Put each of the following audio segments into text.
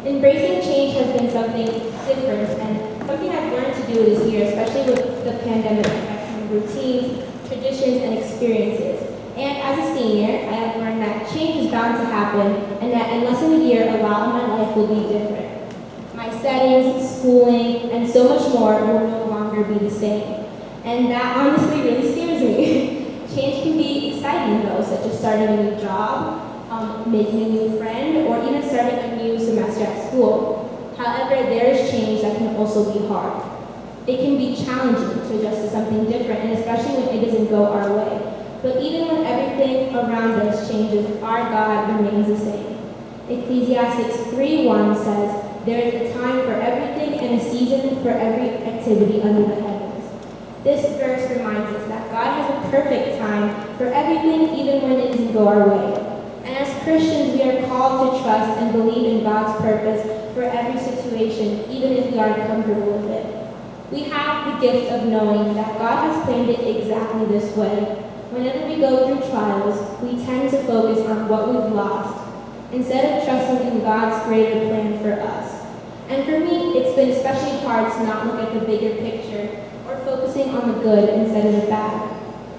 Embracing change has been something different and something I've learned to do this year, especially with the pandemic affecting routines, traditions, and experiences. And as a senior, I have learned that change is bound to happen and that in less than a year, a lot of my life will be different. My settings, schooling, and so much more will no longer be the same. And that honestly really scares me. Change can be exciting though, such as starting a new job, making a new friend, or even starting a new semester at school. However, there is change that can also be hard. It can be challenging to adjust to something different, and especially when it doesn't go our way. But even when everything around us changes, our God remains the same. Ecclesiastes 3:1 says, "There is a time for everything and a season for every activity under the heavens." This verse reminds us that God has a perfect time for everything, even when it doesn't go our way. And as Christians, we are called to trust and believe in God's purpose for every situation, even if we aren't comfortable with it. We have the gift of knowing that God has planned it exactly this way. Whenever we go through trials, we tend to focus on what we've lost, instead of trusting in God's greater plan for us. And for me, it's been especially hard to not look at the bigger picture or focusing on the good instead of the bad.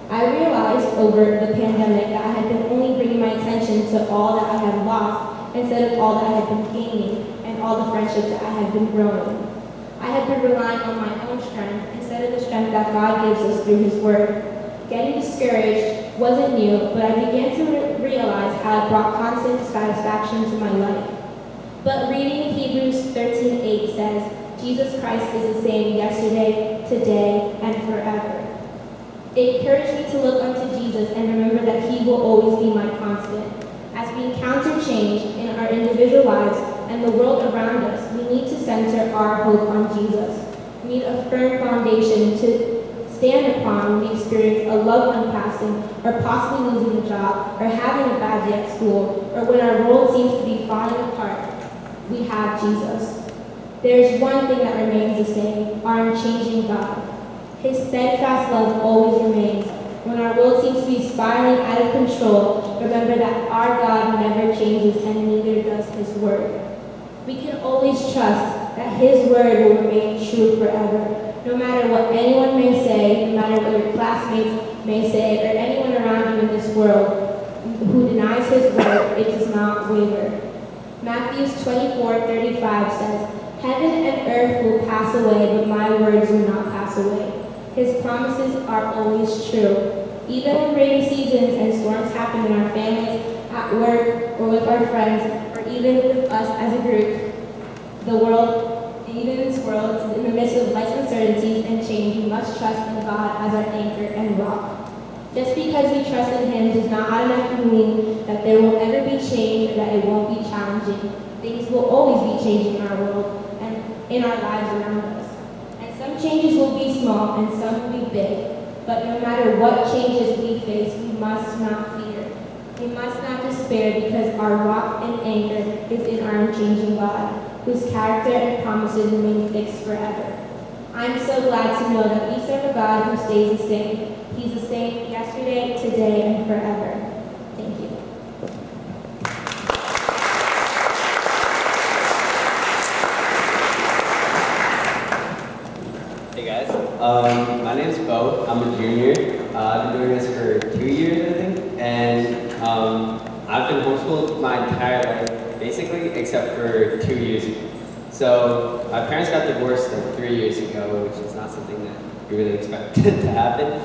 I realized over the pandemic that I had been only bringing my attention to all that I had lost instead of all that I had been gaining and all the friendships that I had been growing. I had been relying on my own strength instead of the strength that God gives us through His Word. Getting discouraged wasn't new, but I began to realize how it brought constant satisfaction to my life. But reading Hebrews 13:8 says, Jesus Christ is the same yesterday, today, and forever. It encouraged me to look unto Jesus and remember that He will always be my constant. As we encounter change in our individual lives and the world around us, we need to center our hope on Jesus. We need a firm foundation to stand upon when we experience a loved one passing, or possibly losing a job, or having a bad day at school, or when our world seems to be falling apart. We have Jesus. There's one thing that remains the same, our unchanging God. His steadfast love always remains. When our world seems to be spiraling out of control, remember that our God never changes and neither does His Word. We can always trust that His Word will remain true forever. No matter what anyone may say, no matter what your classmates may say, or anyone around you in this world who denies His Word, it does not waver. Matthew 24:35 says, "Heaven and earth will pass away, but my words will not pass away." His promises are always true. Even when rainy seasons and storms happen in our families, at work, or with our friends, or even with us as a group, even in this world, in the midst of life's uncertainties and change, we must trust in God as our anchor and rock. Just because we trust in Him does not automatically mean that there will ever be change or that it won't be challenging. Things will always be changing in our world and in our lives around us. And some changes will be small and some will be big. But no matter what changes we face, we must not fear. We must not despair because our rock and anchor is in our unchanging God, whose character and promises remain fixed forever. I'm so glad to know that we serve a God who stays the same. He's the same yesterday, today, and forever. Thank you. Hey guys, my name's Bo. I'm a junior. I've been doing this for 2 years, I think, and I've been homeschooled my entire life, basically, except for 2 years ago. So my parents got divorced like 3 years ago, which is not something that we really expected to happen.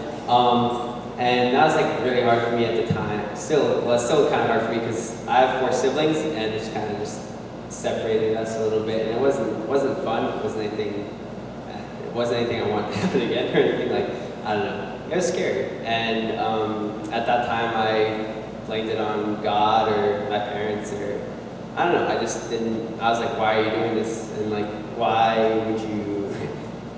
And that was like really hard for me at the time. It's still kind of hard for me because I have 4 siblings, and it just kind of just separated us a little bit. And it wasn't fun. It wasn't anything I wanted to happen again or anything. Like, I don't know. It was scary. And at that time, I blamed it on God or my parents, or I don't know. I just didn't. I was like, why are you doing this? And like, why would you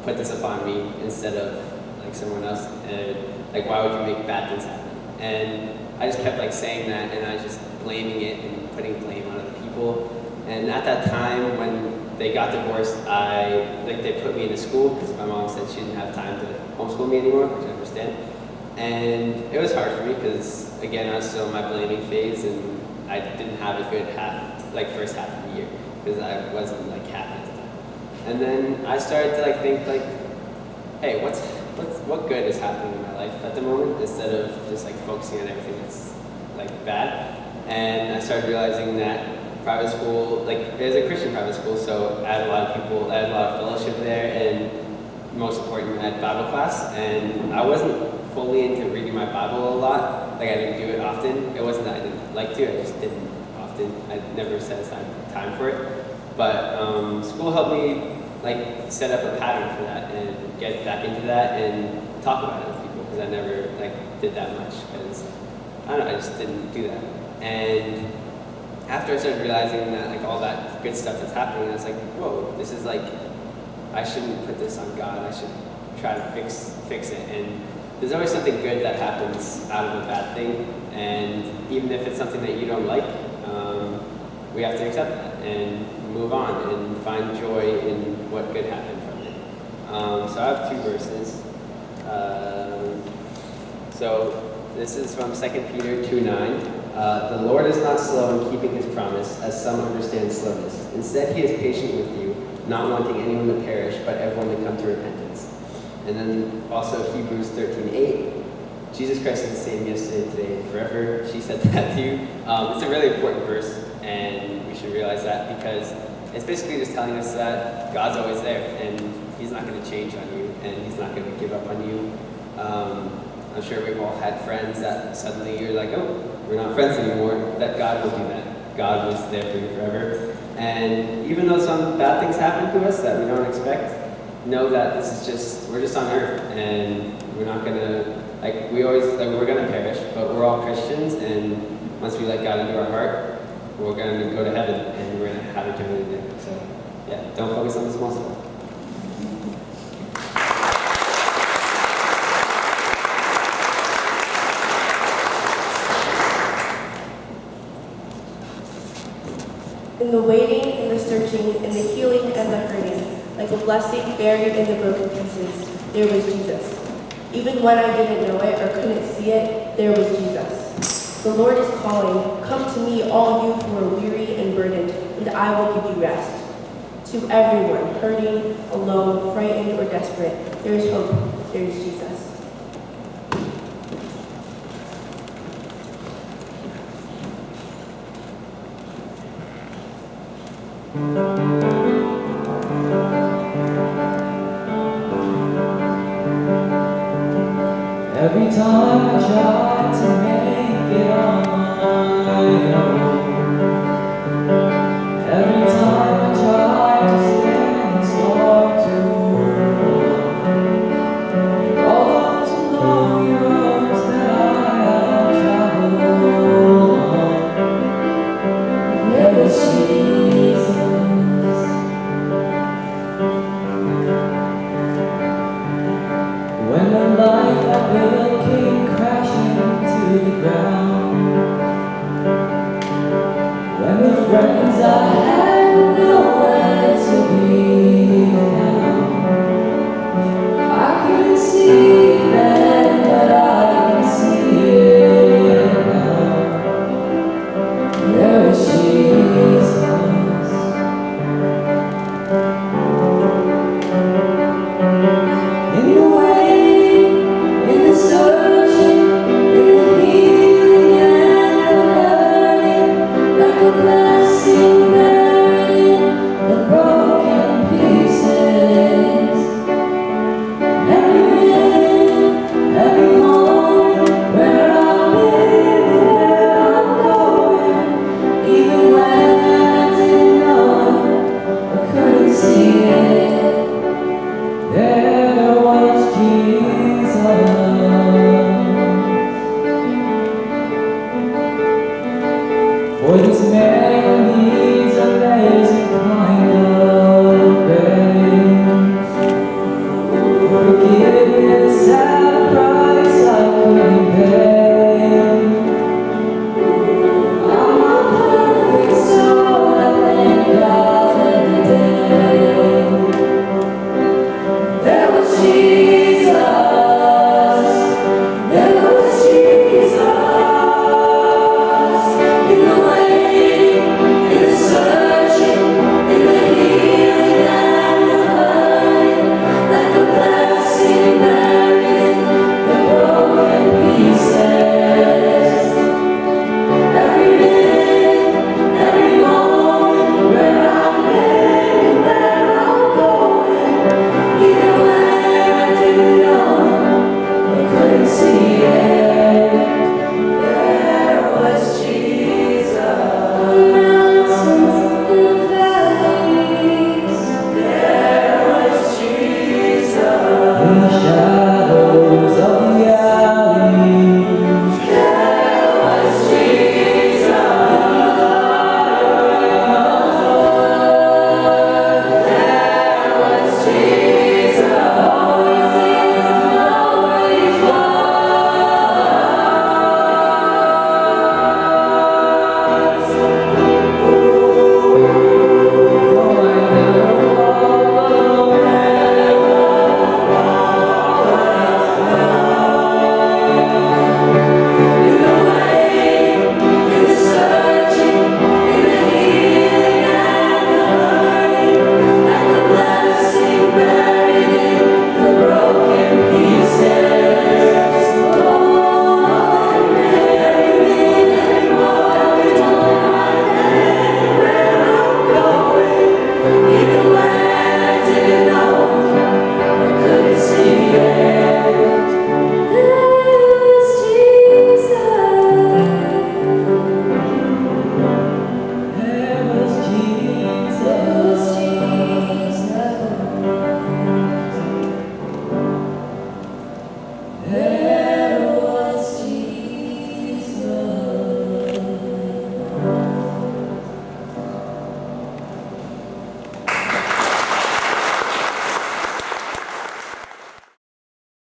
put this upon me instead of like someone else? And like, why would you make bad things happen? And I just kept like saying that, and I was just blaming it and putting blame on other people. And at that time, when they got divorced, they put me into school because my mom said she didn't have time to homeschool me anymore, which I understand. And it was hard for me because again, I was still in my blaming phase, and I didn't have a good first half of the year. because I wasn't like happy at the time. And then I started to like think like, hey, what good is happening in my life at the moment, instead of just like focusing on everything that's like bad. And I started realizing that private school, like it was a Christian private school, so I had a lot of people, I had a lot of fellowship there, and most important, I had Bible class, and I wasn't fully into reading my Bible a lot. Like I didn't do it often. It wasn't that I didn't like to, I just didn't often. I never set aside time for it. But school helped me like set up a pattern for that and get back into that and talk about it with people, because I never like did that much, because I don't know, I just didn't do that. And after I started realizing that like all that good stuff that's happening, I was like, whoa, this is like, I shouldn't put this on God. I should try to fix it. And there's always something good that happens out of a bad thing, and even if it's something that you don't like, we have to accept that and move on and find joy in what good happened from it. So I have 2 verses. So this is from 2 Peter 2:9. The Lord is not slow in keeping his promise, as some understand slowness. Instead, he is patient with you, not wanting anyone to perish, but everyone to come to repentance. And then also Hebrews 13:8. Jesus Christ is the same yesterday, today, and forever. She said that to you. It's a really important verse, and we should realize that, because it's basically just telling us that God's always there, and he's not going to change on you, and he's not going to give up on you. I'm sure we've all had friends that suddenly you're like, oh, we're not friends anymore. That God will do that. God was there for you forever. And even though some bad things happen to us that we don't expect, know that this is just, we're just on earth, and we're not gonna, like we always, like we're gonna perish, but we're all Christians, and once we let God into our heart, we're gonna go to heaven, and we're gonna have eternity there. So yeah, don't focus on the small stuff. In the waiting, in the searching, in the healing and the hurting, like a blessing buried in the broken pieces, there was Jesus. Even when I didn't know it or couldn't see it, there was Jesus. The Lord is calling, come to me, all you who are weary and burdened, and I will give you rest. To everyone, hurting, alone, frightened, or desperate, there is hope, there is Jesus. Every time I try to make it on my own, every time I try to stand and start to fall, all those lonely roads that I have traveled on, there was Jesus. When the life I built came crashing to the ground, when the friends I had nowhere to be found, I couldn't see it then, but I can see it now. There was Jesus. In the waiting, in the searching, in the healing and the learning, like a blessing buried in the broken pieces. Every minute, every moment, where I'm living, where I'm going, even when I didn't know, I couldn't see it. There was Jesus. For this man needs amazing